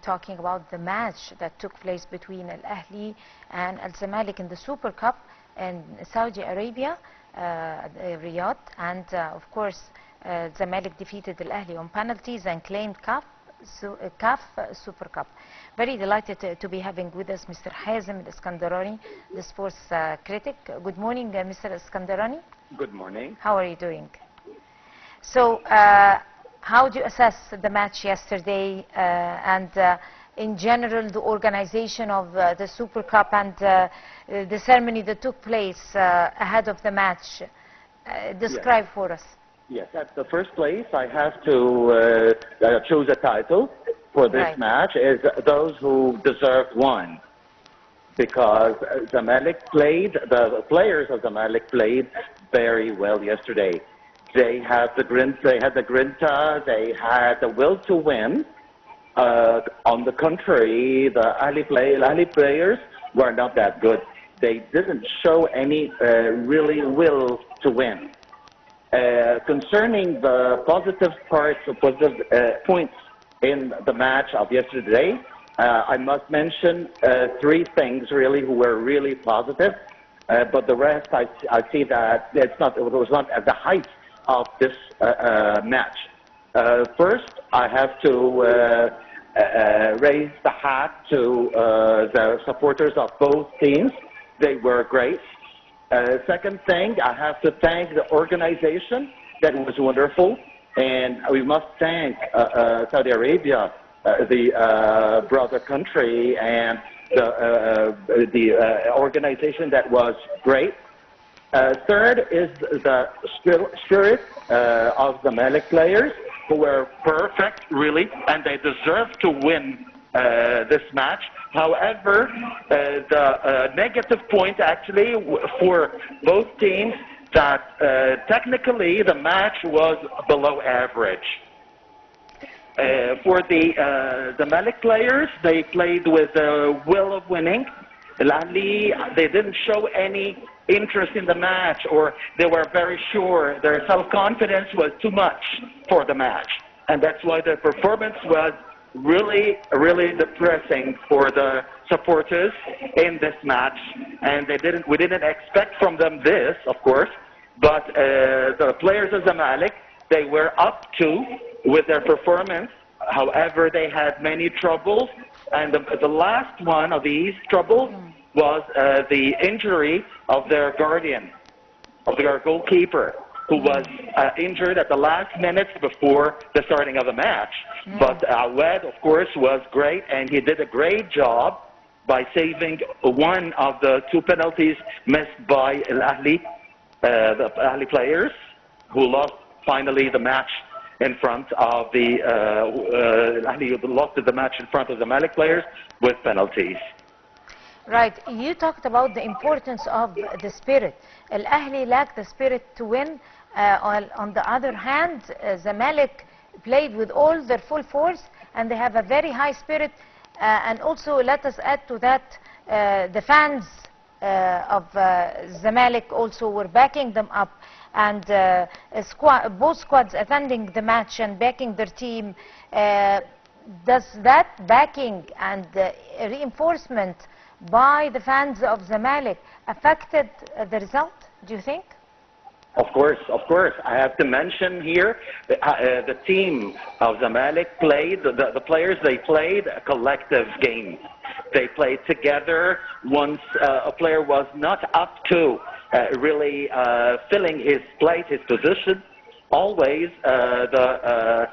talking about the match that took place between Al Ahly and Al Zamalek in the Super Cup in Saudi Arabia, Riyadh, and of course Zamalek defeated Al Ahly on penalties and claimed CAF Super Cup. Very delighted to be having with us Mr. Hazem Iskandarani, the sports critic. Good morning, Mr. Iskandarani. Good morning. How are you doing? So, how do you assess the match yesterday and in general the organization of the Super Cup and the ceremony that took place ahead of the match? Describe for us. Yes, at the first place, I have to choose a title for this match, is those who deserved won. Because Zamalek played, the players of Zamalek played very well yesterday. They had the grinta, they had the will to win. On the contrary, the Ahly players were not that good. They didn't show any really will to win. Concerning the positive parts or positive points in the match of yesterday, I must mention three things really who were really positive, but the rest I see that it was not at the height of this match. First, I have to raise the hat to the supporters of both teams. They were great. Second thing, I have to thank the organization. That was wonderful. And we must thank Saudi Arabia, the brother country, and the organization that was great. Third is the spirit of the Zamalek players, who were perfect, really, and they deserve to win this match. However, the negative point actually for both teams that technically the match was below average. For the Zamalek players, they played with the will of winning. Al Ahly, they didn't show any interest in the match, or they were very sure their self-confidence was too much for the match. And that's why the performance was really, really depressing for the supporters in this match. And we didn't expect from them this, of course, but the players of Zamalek, they were up to with their performance. However, they had many troubles, and the last one of these troubles was the injury of their guardian, of their goalkeeper, who was injured at the last minutes before the starting of the match. But Awad, of course, was great, and he did a great job by saving one of the two penalties missed by Al Ahly, the Ahly players, who lost finally the match in front of the Al Ahly lost the match in front of the Zamalek players with penalties. Right. You talked about the importance of the spirit. Al Ahly lacked the spirit to win. On the other hand, Zamalek played with all their full force, and they have a very high spirit. And also, let us add to that, the fans of Zamalek also were backing them up, and both squads attending the match and backing their team. Does that backing and reinforcement by the fans of Zamalek affected the result, do you think? Of course. I have to mention here the team of Zamalek played, the players, they played a collective game. They played together. Once a player was not up to really filling his place, his position, always the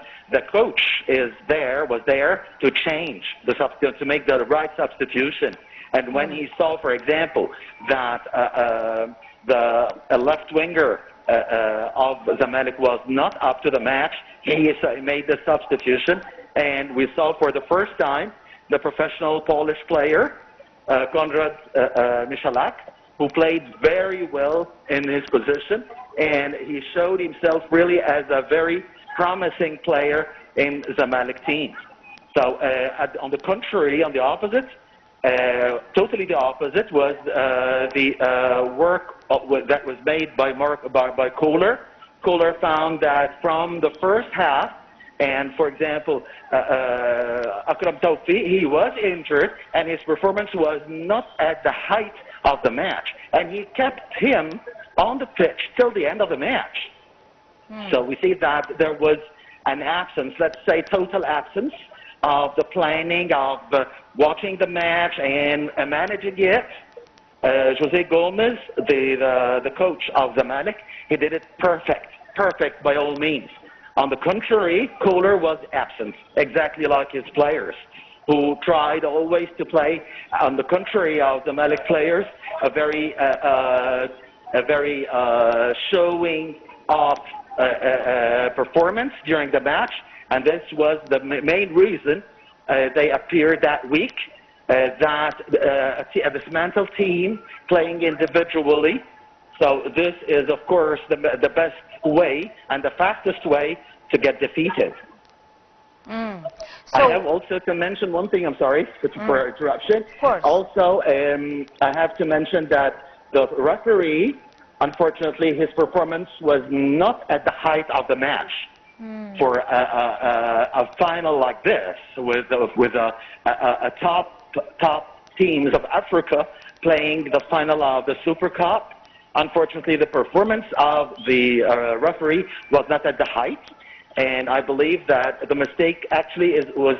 coach was there to change, to make the right substitution. And when he saw, for example, that the left winger of Zamalek was not up to the match, he made the substitution, and we saw for the first time the professional Polish player, Konrad Michalak, who played very well in his position, and he showed himself really as a very promising player in Zamalek team. So on the contrary, on the opposite, totally the opposite was the work that was made by Kohler. Kohler found that from the first half, And for example, Akram Tawfiq, he was injured and his performance was not at the height of the match. And he kept him on the pitch till the end of the match. So we see that there was an absence, let's say total absence, of the planning, of watching the match and managing it. Jose Gomez, the coach of Zamalek, he did it perfect by all means. On the contrary, Kohler was absent, exactly like his players, who tried always to play, on the contrary of Zamalek players, a very showing off performance during the match, and this was the main reason they appeared that week. That a dismantled team playing individually. So this is, of course, the best way and the fastest way to get defeated. So I have also to mention one thing. I'm sorry for interruption. Of course. Also, I have to mention that the referee, unfortunately, his performance was not at the height of the match. For a final like this, with a top teams of Africa playing the final of the Super Cup. Unfortunately, the performance of the referee was not at the height, and I believe that the mistake actually was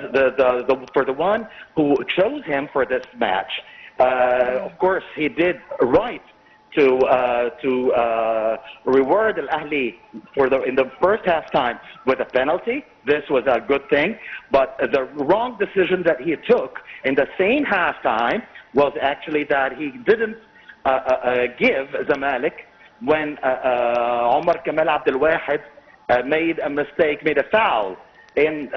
for the one who chose him for this match. Of course, he did right to reward Al Ahly in the first halftime with a penalty. This was a good thing, but the wrong decision that he took in the same halftime was actually that he didn't give Zamalek when Omar Kamal Abdel Wahed made a mistake, made a foul in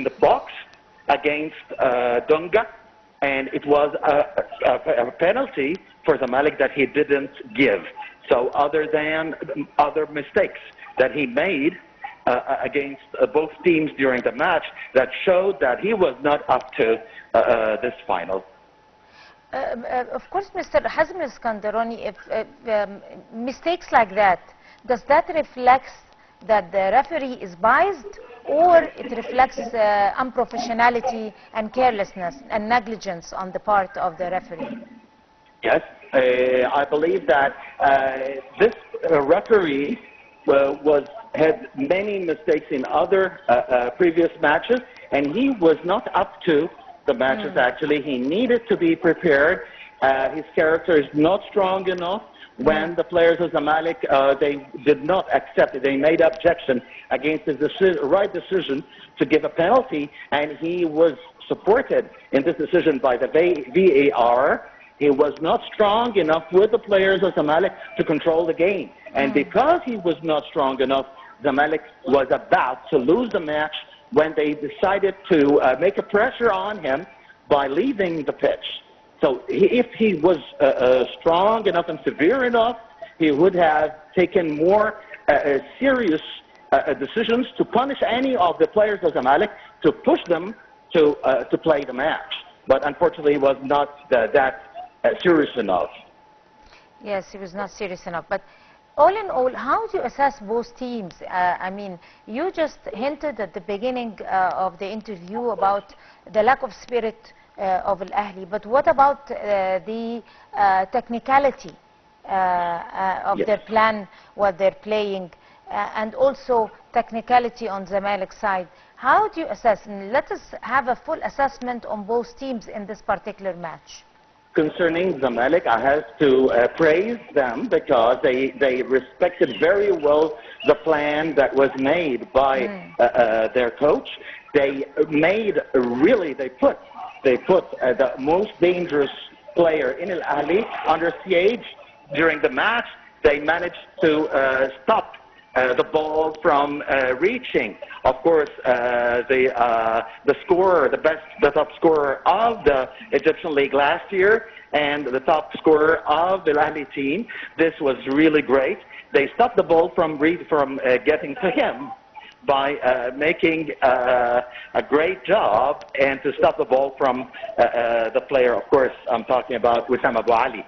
the box against Dunga. And it was a penalty for Zamalek that he didn't give. So other than other mistakes that he made against both teams during the match, that showed that he was not up to this final. Of course, Mr. Hazem Iskandarani, if mistakes like that, does that reflect that the referee is biased, or it reflects unprofessionality and carelessness and negligence on the part of the referee? Yes, I believe that this referee had many mistakes in other previous matches, and he was not up to the matches. Actually, he needed to be prepared. His character is not strong enough. When the players of Zamalek, they did not accept it. They made objection against his right decision to give a penalty, and he was supported in this decision by the VAR. He was not strong enough with the players of Zamalek to control the game. And because he was not strong enough, Zamalek was about to lose the match when they decided to make a pressure on him by leaving the pitch. So if he was strong enough and severe enough, he would have taken more serious decisions to punish any of the players of Zamalek, to push them to play the match. But unfortunately, he was not that serious enough. Yes, he was not serious enough. But all in all, how do you assess both teams? I mean, you just hinted at the beginning of the interview about the lack of spirit of Al Ahly, but what about the technicality of their plan, what they're playing, and also technicality on Zamalek's side? How do you assess? And let us have a full assessment on both teams in this particular match. Concerning Zamalek, I have to praise them because they respected very well the plan that was made by their coach. They made they put the most dangerous player in Al Ahly under siege during the match. They managed to stop the ball from reaching. Of course, the scorer, the top scorer of the Egyptian League last year, and the top scorer of the Al Ahly team. This was really great. They stopped the ball from getting to him by making a great job, and to stop the ball from the player. Of course, I'm talking about Wissam Abu Ali.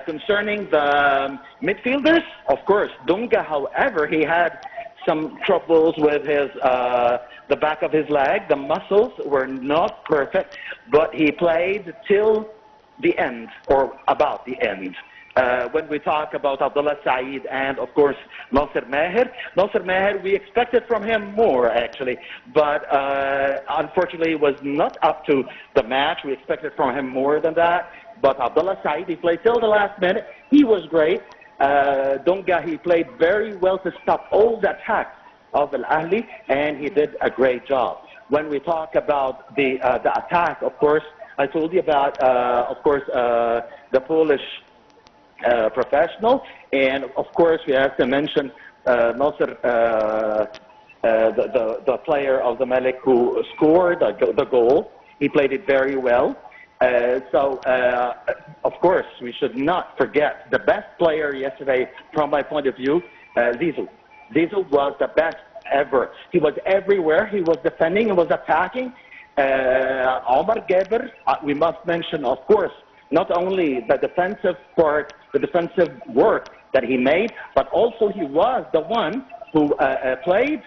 Concerning the midfielders, of course, Dunga, however, he had some troubles with the back of his leg. The muscles were not perfect, but he played till the end, or about the end. When we talk about Abdullah Saeed and, of course, Nasser Maher, we expected from him more, actually, but unfortunately was not up to the match. We expected from him more than that, but Abdullah Saeed, he played till the last minute. He was great. Donga, he played very well to stop all the attacks of Al-Ahli, and he did a great job. When we talk about the attack, of course, I told you about, of course, the Polish professional, and of course we have to mention Nasser, the player of the Zamalek who scored the goal. He played it very well. So of course we should not forget the best player yesterday, from my point of view, Zizou. Zizou was the best ever. He was everywhere. He was defending, he was attacking. Omar Geber, we must mention, of course, not only the defensive part, the defensive work that he made, but also he was the one who played,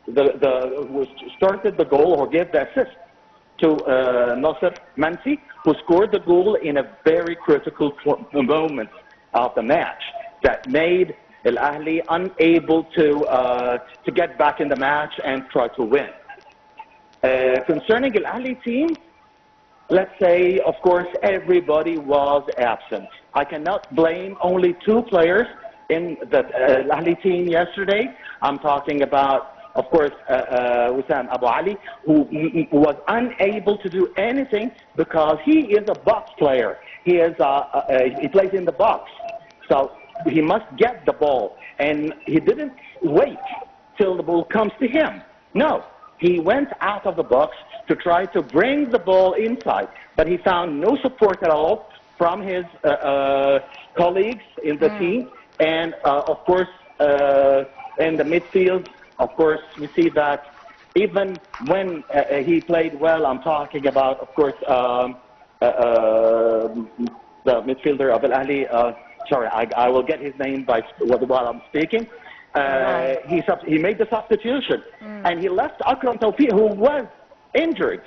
who started the goal or gave the assist to Nasser Mansi, who scored the goal in a very critical moment of the match that made Al-Ahli unable to get back in the match and try to win. Concerning Al-Ahli team, let's say, of course, everybody was absent. I cannot blame only two players in the Al-Ahli team yesterday. I'm talking about, of course, Wissam Abu Ali, who was unable to do anything because he is a box player. He plays in the box. So he must get the ball. And he didn't wait till the ball comes to him. No. He went out of the box to try to bring the ball inside, but he found no support at all from his colleagues in the team. And of course, in the midfield, of course, we see that even when he played well, I'm talking about, of course, the midfielder of Al-Ahli, sorry, I will get his name while I'm speaking. He made the substitution, and he left Akram Tawfiq, who was injured,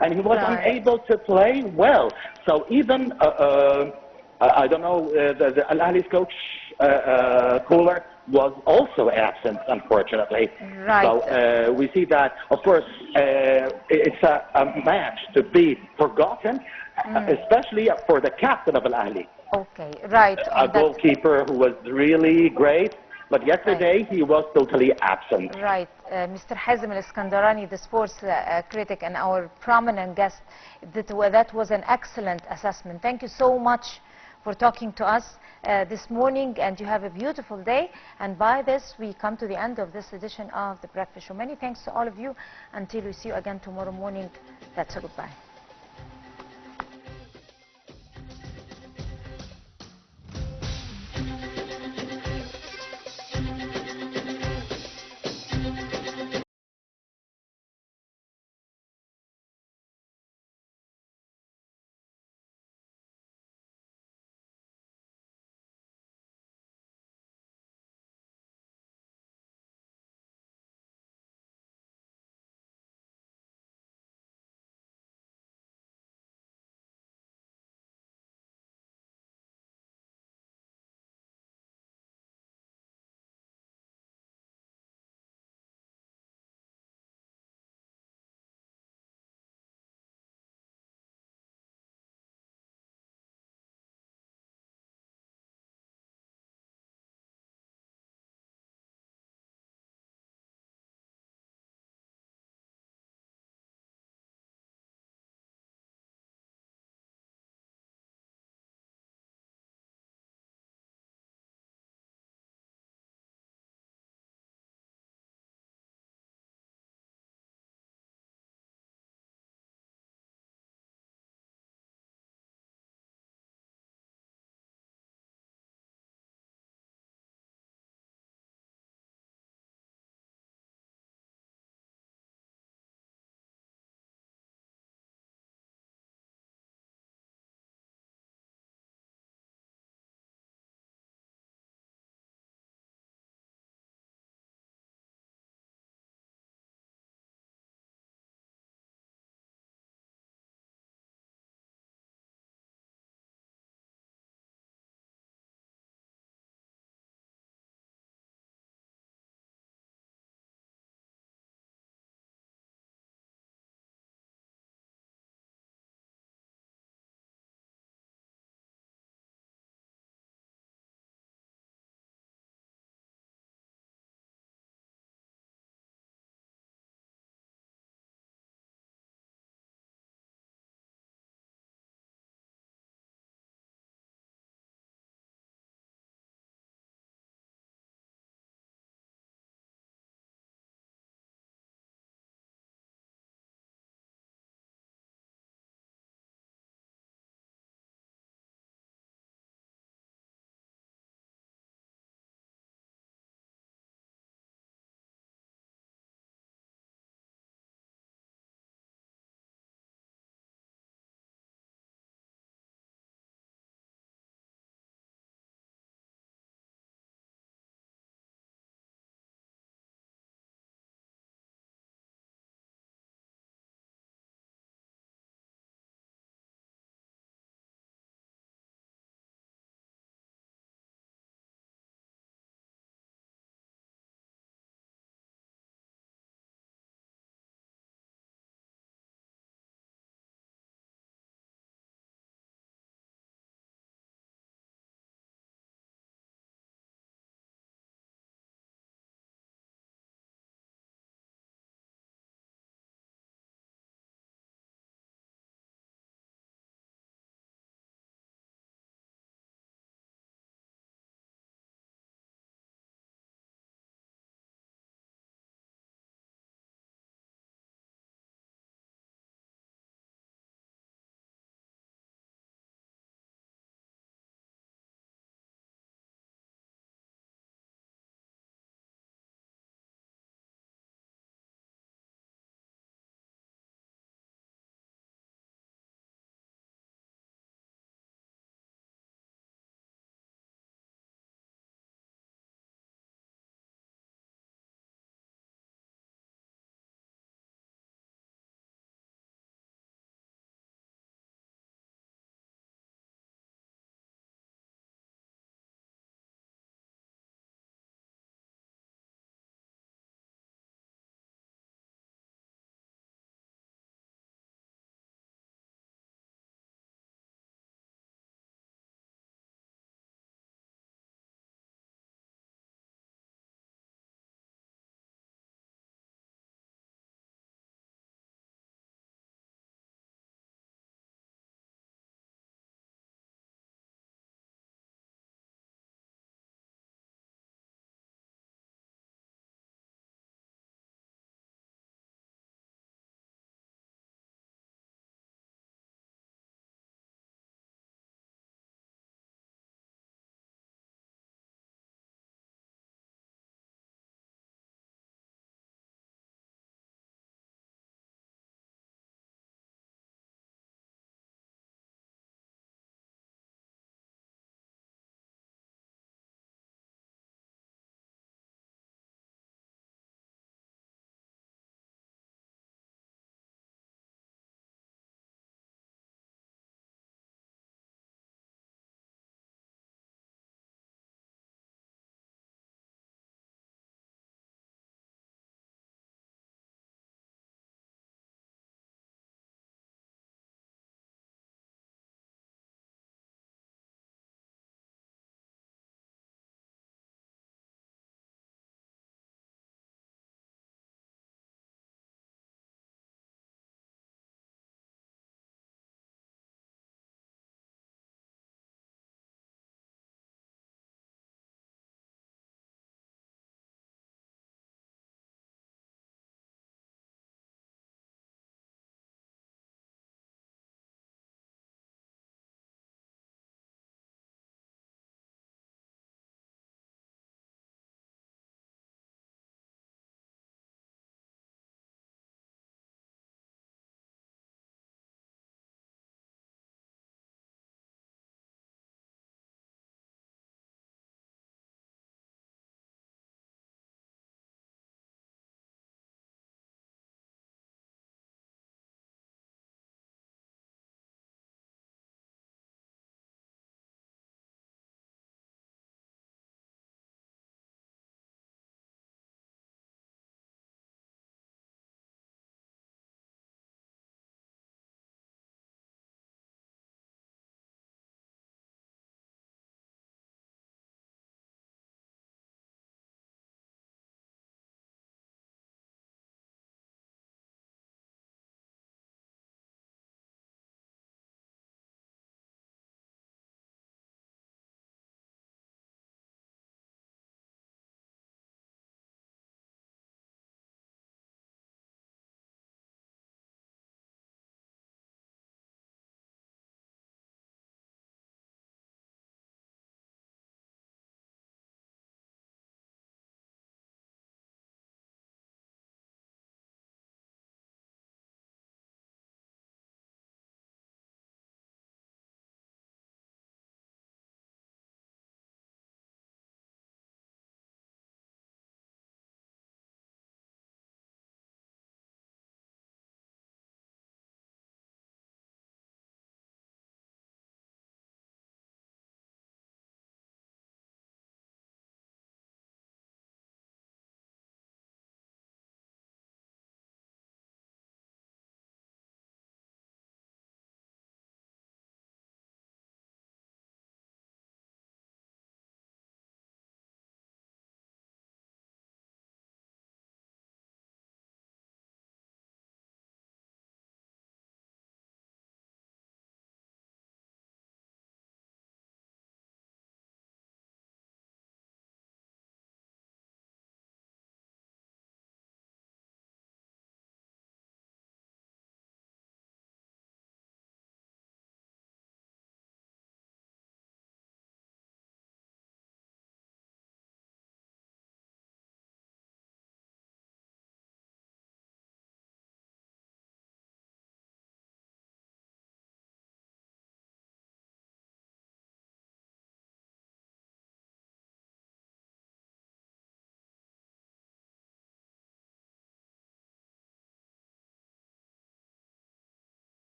and he was unable to play well. So even, I don't know, the Al-Ahli's coach, Kohler, was also absent, unfortunately. Right. So we see that, of course, it's a match to be forgotten, especially for the captain of Al-Ahli. Okay, right. A goalkeeper who was really great. But yesterday, he was totally absent. Right. Mr. Hazem Iskandarani, the sports critic and our prominent guest, that was an excellent assessment. Thank you so much for talking to us this morning, and you have a beautiful day. And by this, we come to the end of this edition of The Breakfast Show. Many thanks to all of you. Until we see you again tomorrow morning, that's a goodbye.